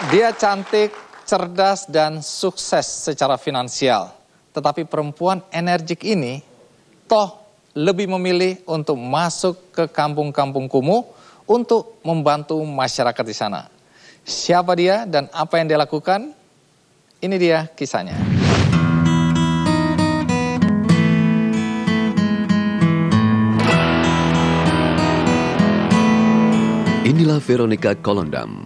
Dia cantik, cerdas, dan sukses secara finansial. Tetapi perempuan energik ini toh lebih memilih untuk masuk ke kampung-kampung kumuh untuk membantu masyarakat di sana. Siapa dia dan apa yang dia lakukan? Ini dia kisahnya. Inilah Veronica Kolondam.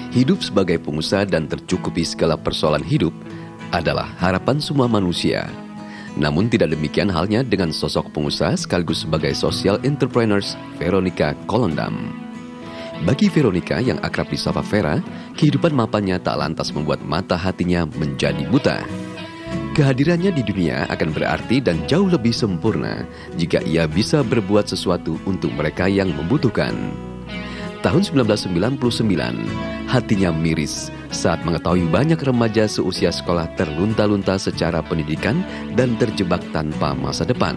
Hidup sebagai pengusaha dan tercukupi segala persoalan hidup adalah harapan semua manusia. Namun tidak demikian halnya dengan sosok pengusaha sekaligus sebagai social entrepreneurs Veronica Kolondam. Bagi Veronica yang akrab disapa Vera, kehidupan mapannya tak lantas membuat mata hatinya menjadi buta. Kehadirannya di dunia akan berarti dan jauh lebih sempurna jika ia bisa berbuat sesuatu untuk mereka yang membutuhkan. Tahun 1999, hatinya miris saat mengetahui banyak remaja seusia sekolah terlunta-lunta secara pendidikan dan terjebak tanpa masa depan.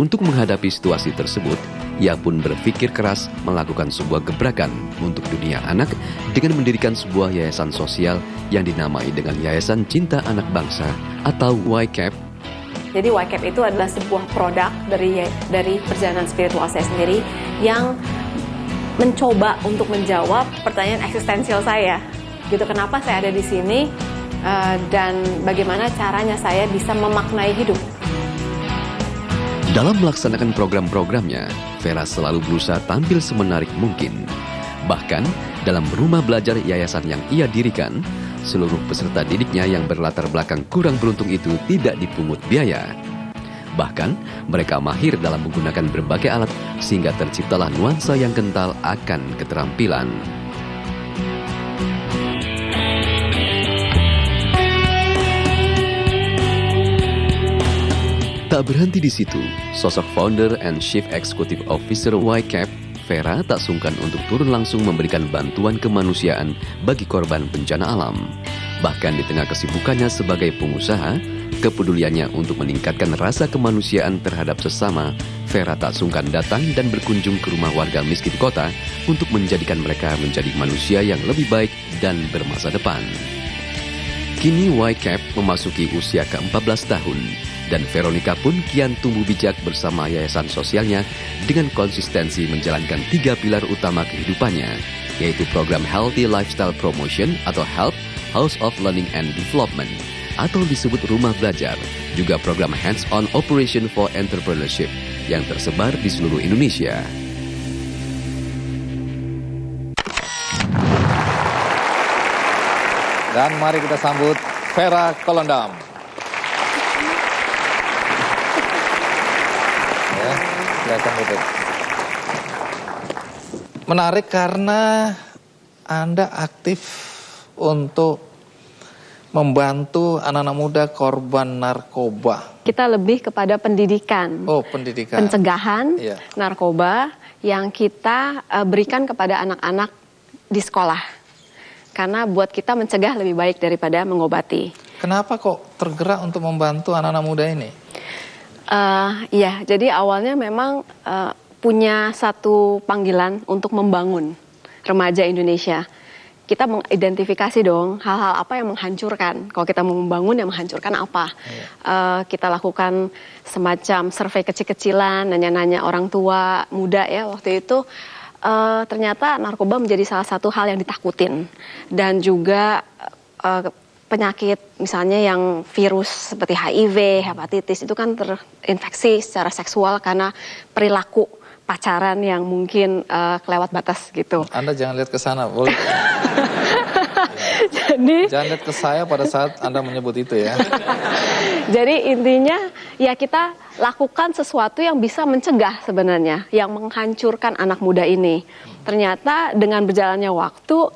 Untuk menghadapi situasi tersebut, ia pun berpikir keras melakukan sebuah gebrakan untuk dunia anak dengan mendirikan sebuah yayasan sosial yang dinamai dengan Yayasan Cinta Anak Bangsa atau YCAP. Jadi YCAP itu adalah sebuah produk dari perjalanan spiritual saya sendiri yang mencoba untuk menjawab pertanyaan eksistensial saya. Gitu, kenapa saya ada di sini dan bagaimana caranya saya bisa memaknai hidup. Dalam melaksanakan program-programnya, Vera selalu berusaha tampil semenarik mungkin. Bahkan dalam rumah belajar yayasan yang ia dirikan, seluruh peserta didiknya yang berlatar belakang kurang beruntung itu tidak dipungut biaya. Bahkan, mereka mahir dalam menggunakan berbagai alat sehingga terciptalah nuansa yang kental akan keterampilan. Tak berhenti di situ, sosok founder and chief executive officer YCAP, Vera tak sungkan untuk turun langsung memberikan bantuan kemanusiaan bagi korban bencana alam. Bahkan di tengah kesibukannya sebagai pengusaha, kepeduliannya untuk meningkatkan rasa kemanusiaan terhadap sesama, Vera tak sungkan datang dan berkunjung ke rumah warga miskin kota untuk menjadikan mereka menjadi manusia yang lebih baik dan bermasa depan. Kini YCAP memasuki usia ke-14 tahun dan Veronica pun kian tumbuh bijak bersama yayasan sosialnya dengan konsistensi menjalankan 3 pilar utama kehidupannya, yaitu program Healthy Lifestyle Promotion atau HELP, House of Learning and Development, atau disebut Rumah Belajar, juga program Hands-on Operation for Entrepreneurship yang tersebar di seluruh Indonesia. Dan mari kita sambut Vera Kolondam. Ya, silakan duduk. Menarik karena Anda aktif untuk membantu anak-anak muda korban narkoba. Kita lebih kepada pendidikan. Oh, pendidikan. Pencegahan Iya. narkoba yang kita berikan kepada anak-anak di sekolah. Karena buat kita mencegah lebih baik daripada mengobati. Kenapa kok tergerak untuk membantu anak-anak muda ini? Iya, jadi awalnya memang punya satu panggilan untuk membangun remaja Indonesia. Kita mengidentifikasi dong hal-hal apa yang menghancurkan. Kalau kita mau membangun, yang menghancurkan apa? Kita lakukan semacam survei kecil-kecilan, nanya-nanya orang tua muda ya waktu itu. Ternyata narkoba menjadi salah satu hal yang ditakutin. Dan juga penyakit misalnya yang virus seperti HIV, hepatitis itu kan terinfeksi secara seksual karena perilaku pacaran yang mungkin kelewat batas gitu. Anda jangan lihat ke sana, boleh? Jadi jangan lihat ke saya pada saat Anda menyebut itu ya. Jadi intinya ya kita lakukan sesuatu yang bisa mencegah sebenarnya, yang menghancurkan anak muda ini. Ternyata dengan berjalannya waktu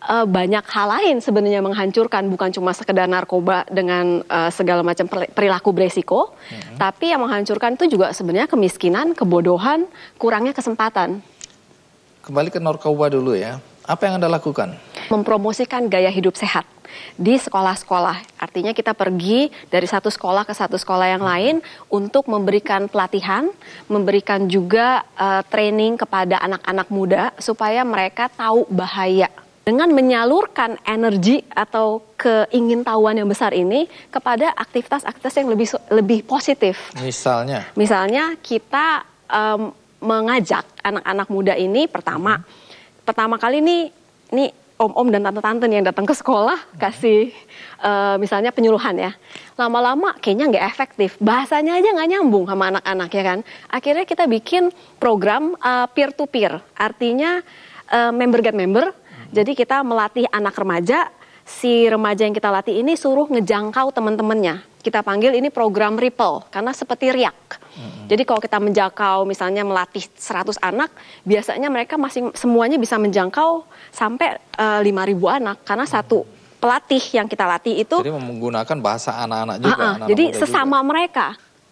banyak hal lain sebenarnya menghancurkan, bukan cuma sekedar narkoba dengan segala macam perilaku beresiko, tapi yang menghancurkan itu juga sebenarnya kemiskinan, kebodohan, kurangnya kesempatan. Kembali ke narkoba dulu ya. Apa yang Anda lakukan? Mempromosikan gaya hidup sehat di sekolah-sekolah. Artinya kita pergi dari satu sekolah ke satu sekolah yang lain untuk memberikan pelatihan, memberikan juga training kepada anak-anak muda supaya mereka tahu bahaya dengan menyalurkan energi atau keingintahuan yang besar ini kepada aktivitas-aktivitas yang lebih positif. Misalnya kita mengajak anak-anak muda ini pertama kali nih om-om dan tante-tante yang datang ke sekolah kasih misalnya penyuluhan ya. Lama-lama kayaknya nggak efektif, bahasanya aja nggak nyambung sama anak-anak ya kan. Akhirnya kita bikin program peer to peer, artinya member get member. Jadi kita melatih anak remaja, si remaja yang kita latih ini suruh ngejangkau teman-temannya. Kita panggil ini program Ripple, karena seperti riak. Jadi kalau kita menjangkau misalnya melatih 100 anak, biasanya mereka semuanya bisa menjangkau sampai 5.000 anak. Karena satu pelatih yang kita latih itu. Jadi menggunakan bahasa anak-anak juga. Jadi sesama juga. Mereka.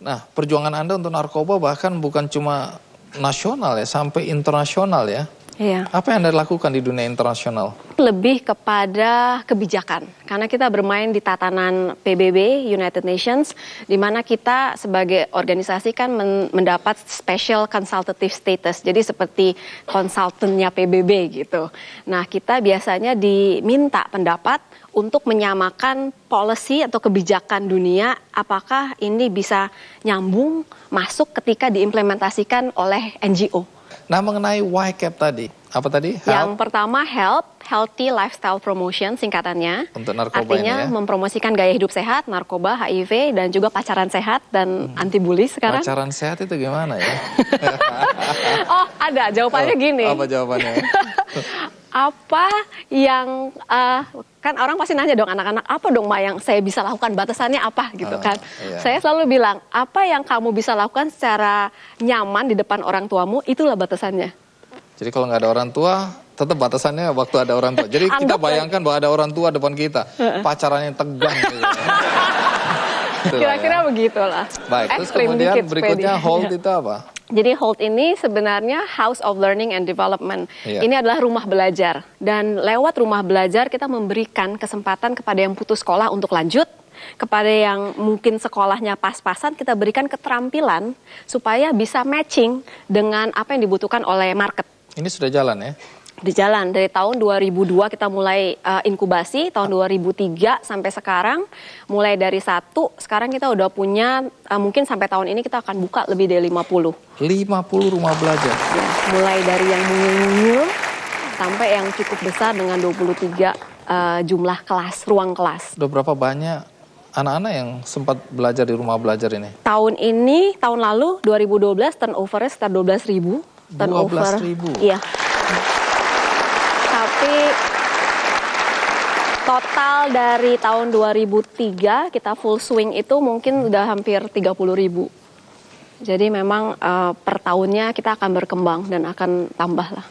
Nah, perjuangan Anda untuk narkoba bahkan bukan cuma nasional ya, sampai internasional ya. Iya. Apa yang Anda lakukan di dunia internasional? Lebih kepada kebijakan, karena kita bermain di tatanan PBB, United Nations, di mana kita sebagai organisasi kan mendapat special consultative status, jadi seperti konsultannya PBB gitu. Nah, kita biasanya diminta pendapat untuk menyamakan policy atau kebijakan dunia, apakah ini bisa nyambung, masuk ketika diimplementasikan oleh NGO. Nah, mengenai YCAP tadi, apa tadi? Yang pertama Healthy Lifestyle Promotion singkatannya. Untuk narkoba artinya ini ya? mempromosikan gaya hidup sehat, narkoba, HIV, dan juga pacaran sehat dan anti bully sekarang. Pacaran sehat itu gimana ya? Oh, ada jawabannya gini. Apa jawabannya? Apa yang kan orang pasti nanya dong anak-anak, apa dong Ma yang saya bisa lakukan, batasannya apa gitu kan. Iya. Saya selalu bilang, apa yang kamu bisa lakukan secara nyaman di depan orang tuamu, itulah batasannya. Jadi kalau nggak ada orang tua, tetap batasannya waktu ada orang tua. Jadi kita bayangkan bahwa ada orang tua depan kita, pacarannya tegang gitu. Kira-kira begitulah. Baik, terus kemudian berikutnya hold itu apa? Jadi HOLD ini sebenarnya House of Learning and Development. Iya. Ini adalah rumah belajar. Dan lewat rumah belajar kita memberikan kesempatan kepada yang putus sekolah untuk lanjut. Kepada yang mungkin sekolahnya pas-pasan, kita berikan keterampilan supaya bisa matching dengan apa yang dibutuhkan oleh market. Ini sudah jalan ya? Di jalan, dari tahun 2002 kita mulai inkubasi, tahun 2003 sampai sekarang, mulai dari 1, sekarang kita udah punya, mungkin sampai tahun ini kita akan buka lebih dari 50. 50 rumah belajar? Ya, mulai dari yang mungil-mungil, sampai yang cukup besar dengan 23 jumlah kelas, ruang kelas. Udah berapa banyak anak-anak yang sempat belajar di rumah belajar ini? Tahun lalu, 2012, turnover-nya sekitar 12.000. 12.000? Iya. Tapi total dari tahun 2003 kita full swing itu mungkin udah hampir 30.000. Jadi memang per tahunnya kita akan berkembang dan akan tambah lah.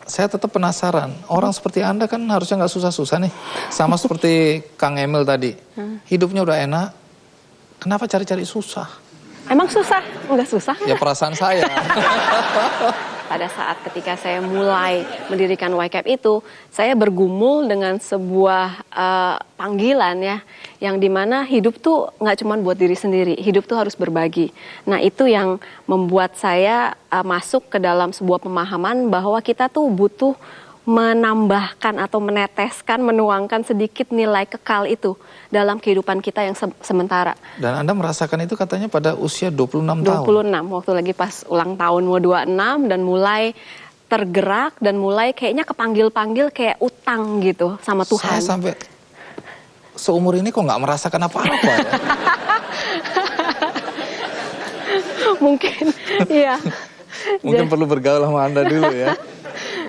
Saya tetap penasaran, orang seperti Anda kan harusnya nggak susah-susah nih. Sama seperti Kang Emil tadi, hidupnya udah enak, kenapa cari-cari susah? Emang susah? Enggak susah. Ya perasaan saya. Pada saat ketika saya mulai mendirikan YCAP itu, saya bergumul dengan sebuah panggilan ya, yang dimana hidup tuh nggak cuma buat diri sendiri, hidup tuh harus berbagi. Nah itu yang membuat saya masuk ke dalam sebuah pemahaman bahwa kita tuh butuh menambahkan atau meneteskan, menuangkan sedikit nilai kekal itu dalam kehidupan kita yang sementara. Dan Anda merasakan itu katanya pada usia 26 tahun? 26, waktu lagi pas ulang tahun mau 26 dan mulai tergerak dan mulai kayaknya kepanggil-panggil kayak utang gitu sama Tuhan. Saya sampai seumur ini kok nggak merasakan apa-apa ya? Mungkin, iya. Mungkin perlu bergaul sama Anda dulu ya.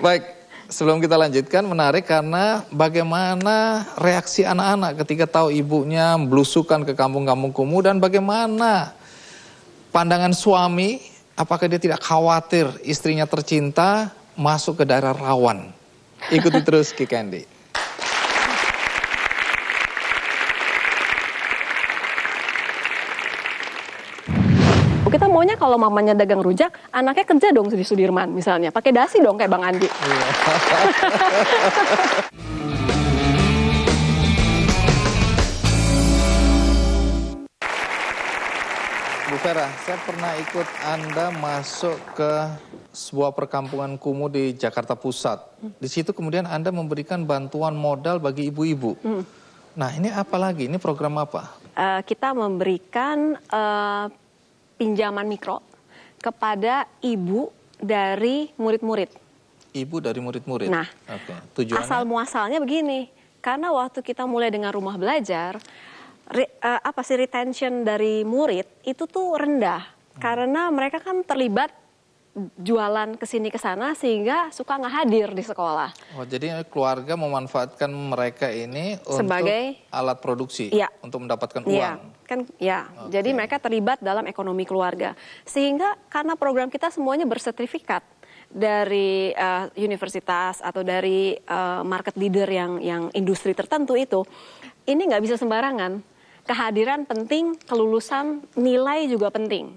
Baik. Sebelum kita lanjutkan, menarik karena bagaimana reaksi anak-anak ketika tahu ibunya belusukan ke kampung-kampung kumuh dan bagaimana pandangan suami, apakah dia tidak khawatir istrinya tercinta masuk ke daerah rawan. Ikuti terus Ki Candy. Kita maunya kalau mamanya dagang rujak, anaknya kerja dong di Sudirman misalnya. Pakai dasi dong kayak Bang Andi. Bu Vera, saya pernah ikut Anda masuk ke sebuah perkampungan kumuh di Jakarta Pusat. Di situ kemudian Anda memberikan bantuan modal bagi ibu-ibu. Nah, ini apa lagi? Ini program apa? Kita memberikan pinjaman mikro kepada ibu dari murid-murid. Ibu dari murid-murid. Nah, tujuannya? Asal muasalnya begini, karena waktu kita mulai dengan rumah belajar, retention dari murid itu tuh rendah, karena mereka kan terlibat jualan kesini kesana sehingga suka nggak hadir di sekolah. Oh, jadi keluarga memanfaatkan mereka ini sebagai untuk alat produksi, ya, untuk mendapatkan ya, uang. kan, ya. Okay. Jadi mereka terlibat dalam ekonomi keluarga. Sehingga karena program kita semuanya bersertifikat dari universitas atau dari market leader yang industri tertentu itu, ini nggak bisa sembarangan. Kehadiran penting, kelulusan, nilai juga penting.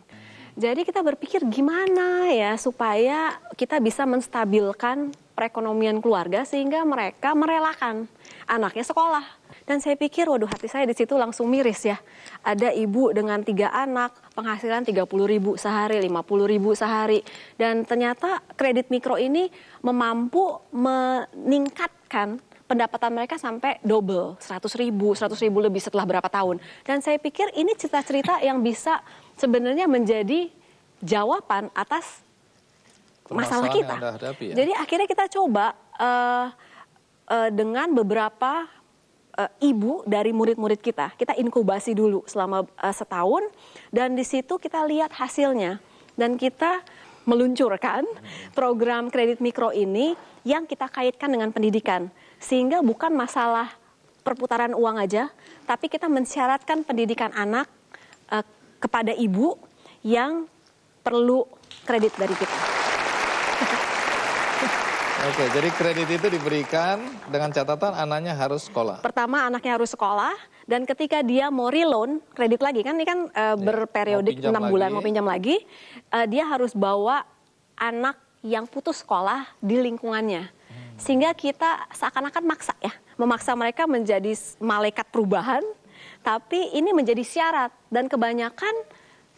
Jadi kita berpikir gimana ya supaya kita bisa menstabilkan perekonomian keluarga sehingga mereka merelakan anaknya sekolah. Dan saya pikir, waduh, hati saya di situ langsung miris ya. Ada ibu dengan 3 anak, penghasilan 30.000 sehari, 50.000 sehari. Dan ternyata kredit mikro ini mampu meningkatkan pendapatan mereka sampai double, 100.000 lebih setelah berapa tahun. Dan saya pikir ini cerita-cerita yang bisa sebenarnya menjadi jawaban atas masalah kita. Ya? Jadi akhirnya kita coba dengan beberapa ibu dari murid-murid kita inkubasi dulu selama setahun, dan di situ kita lihat hasilnya, dan kita meluncurkan program kredit mikro ini yang kita kaitkan dengan pendidikan, sehingga bukan masalah perputaran uang aja, tapi kita mensyaratkan pendidikan anak kepada ibu yang perlu kredit dari kita. Oke, jadi kredit itu diberikan dengan catatan anaknya harus sekolah. Pertama, anaknya harus sekolah, dan ketika dia mau reloan, kredit lagi, kan ini kan berperiodik 6 bulan mau pinjam lagi, dia harus bawa anak yang putus sekolah di lingkungannya. Sehingga kita seakan-akan memaksa mereka menjadi malaikat perubahan, tapi ini menjadi syarat, dan kebanyakan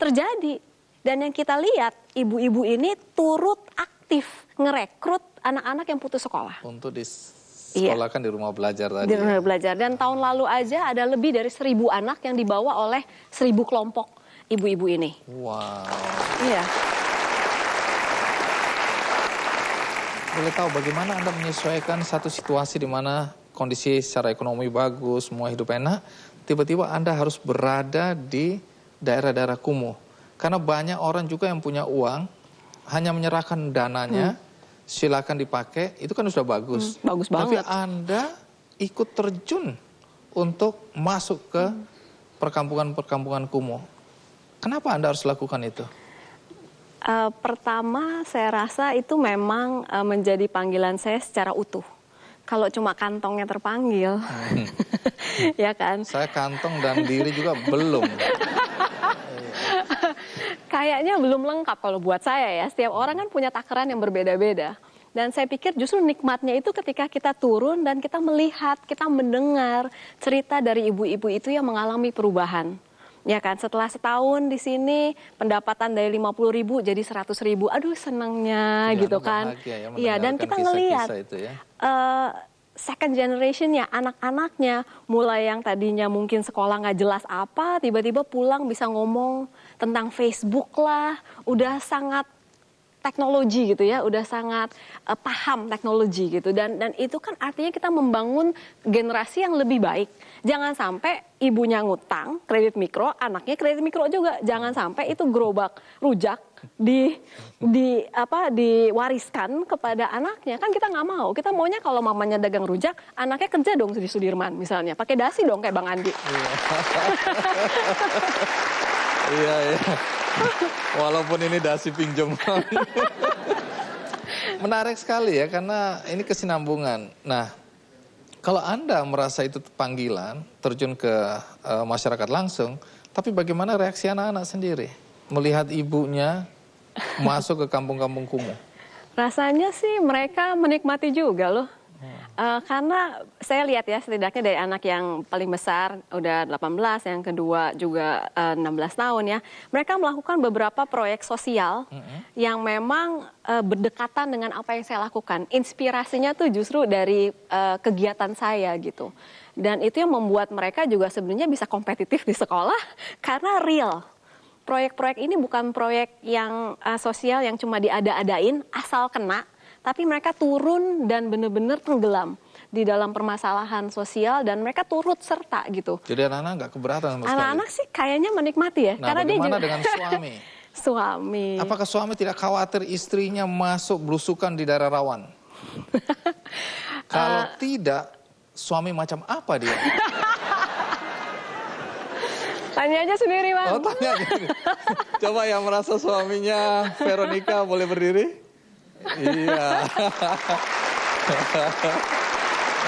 terjadi. Dan yang kita lihat, ibu-ibu ini turut aktif ngerekrut anak-anak yang putus sekolah. Untuk disekolahkan di rumah belajar tadi. Di rumah belajar. Dan tahun lalu aja ada lebih dari 1.000 anak yang dibawa oleh 1.000 kelompok ibu-ibu ini. Wow. Iya. Boleh tahu bagaimana Anda menyesuaikan satu situasi di mana kondisi secara ekonomi bagus, semua hidup enak, tiba-tiba Anda harus berada di daerah-daerah kumuh. Karena banyak orang juga yang punya uang, hanya menyerahkan dananya, silakan dipakai, itu kan sudah bagus. Bagus banget. Tapi Anda ikut terjun untuk masuk ke perkampungan-perkampungan kumuh. Kenapa Anda harus lakukan itu? Pertama, saya rasa itu memang menjadi panggilan saya secara utuh. Kalau cuma kantongnya terpanggil, ya kan? Saya kantong dan diri juga belum. Kayaknya belum lengkap kalau buat saya ya. Setiap orang kan punya takaran yang berbeda-beda. Dan saya pikir justru nikmatnya itu ketika kita turun dan kita melihat, kita mendengar cerita dari ibu-ibu itu yang mengalami perubahan. Ya kan, setelah setahun di sini pendapatan dari 50.000 jadi 100.000. Aduh, senangnya gitu kan. Iya, dan kita ngelihat second generationnya, anak-anaknya, mulai yang tadinya mungkin sekolah nggak jelas apa, tiba-tiba pulang bisa ngomong tentang Facebook lah, udah sangat teknologi gitu ya, udah sangat paham teknologi gitu, dan itu kan artinya kita membangun generasi yang lebih baik. Jangan sampai ibunya ngutang kredit mikro, anaknya kredit mikro juga. Jangan sampai itu gerobak rujak diwariskan kepada anaknya. Kan kita nggak mau. Kita maunya kalau mamanya dagang rujak, anaknya kerja dong di Sudirman misalnya, pakai dasi dong kayak Bang Andi. Iya, iya. Walaupun ini dasi pinjaman. Menarik sekali ya, karena ini kesinambungan. Nah, kalau Anda merasa itu panggilan, terjun ke masyarakat langsung, tapi bagaimana reaksi anak-anak sendiri? Melihat ibunya masuk ke kampung-kampung kumuh. Rasanya sih mereka menikmati juga loh. Karena saya lihat ya setidaknya dari anak yang paling besar udah 18, yang kedua juga 16 tahun ya. Mereka melakukan beberapa proyek sosial yang memang berdekatan dengan apa yang saya lakukan. Inspirasinya tuh justru dari kegiatan saya gitu. Dan itu yang membuat mereka juga sebenarnya bisa kompetitif di sekolah karena real. Proyek-proyek ini bukan proyek yang sosial yang cuma diada-adain asal kena. Tapi mereka turun dan benar-benar tenggelam di dalam permasalahan sosial dan mereka turut serta gitu. Jadi anak-anak nggak keberatan sama sekali? Anak-anak sih kayaknya menikmati ya. Nah, karena dia bagaimana juga dengan suami? Suami. Apakah suami tidak khawatir istrinya masuk belusukan di daerah rawan? Kalau tidak, suami macam apa dia? Tanya aja sendiri, Bang. Oh, tanya aja. Coba yang merasa suaminya Veronica boleh berdiri? Iya.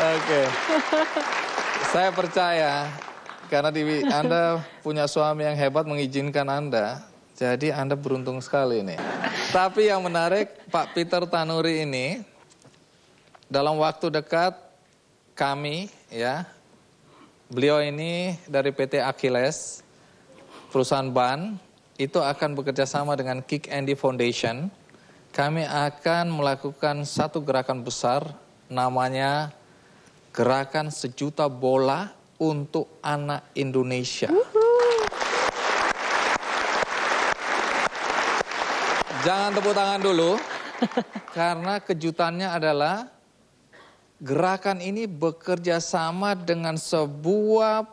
Oke. Saya percaya karena Anda punya suami yang hebat mengizinkan Anda. Jadi Anda beruntung sekali nih. Tapi yang menarik Pak Peter Tanuri ini dalam waktu dekat kami ya, beliau ini dari PT Achilles, perusahaan ban, itu akan bekerja sama dengan Kick Andy Foundation. Kami akan melakukan satu gerakan besar namanya Gerakan Sejuta Bola untuk Anak Indonesia. Jangan tepuk tangan dulu, karena kejutannya adalah gerakan ini bekerja sama dengan sebuah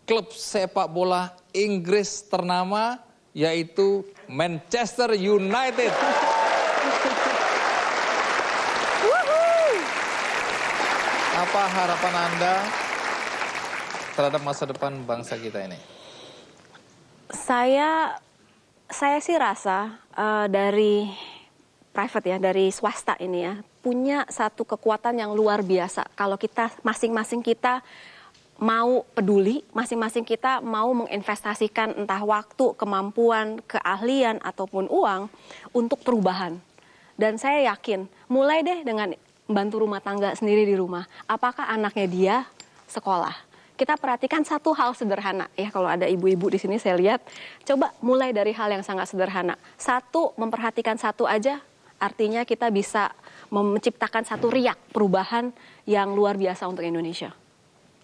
klub sepak bola Inggris ternama, yaitu Manchester United. Apa harapan Anda terhadap masa depan bangsa kita ini? Saya sih rasa dari private ya, dari swasta ini ya, punya satu kekuatan yang luar biasa. Kalau kita masing-masing kita mau peduli, masing-masing kita mau menginvestasikan entah waktu, kemampuan, keahlian, ataupun uang untuk perubahan. Dan saya yakin, mulai deh dengan bantu rumah tangga sendiri di rumah. Apakah anaknya dia sekolah? Kita perhatikan satu hal sederhana. Ya kalau ada ibu-ibu di sini saya lihat, coba mulai dari hal yang sangat sederhana. Satu, memperhatikan satu aja, artinya kita bisa menciptakan satu riak perubahan yang luar biasa untuk Indonesia.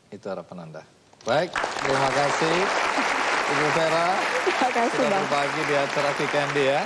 Itu harapan Anda. Baik, terima kasih Ibu Vera. Terima kasih, sudah Bang. berbagi di acara Kick Andy ya.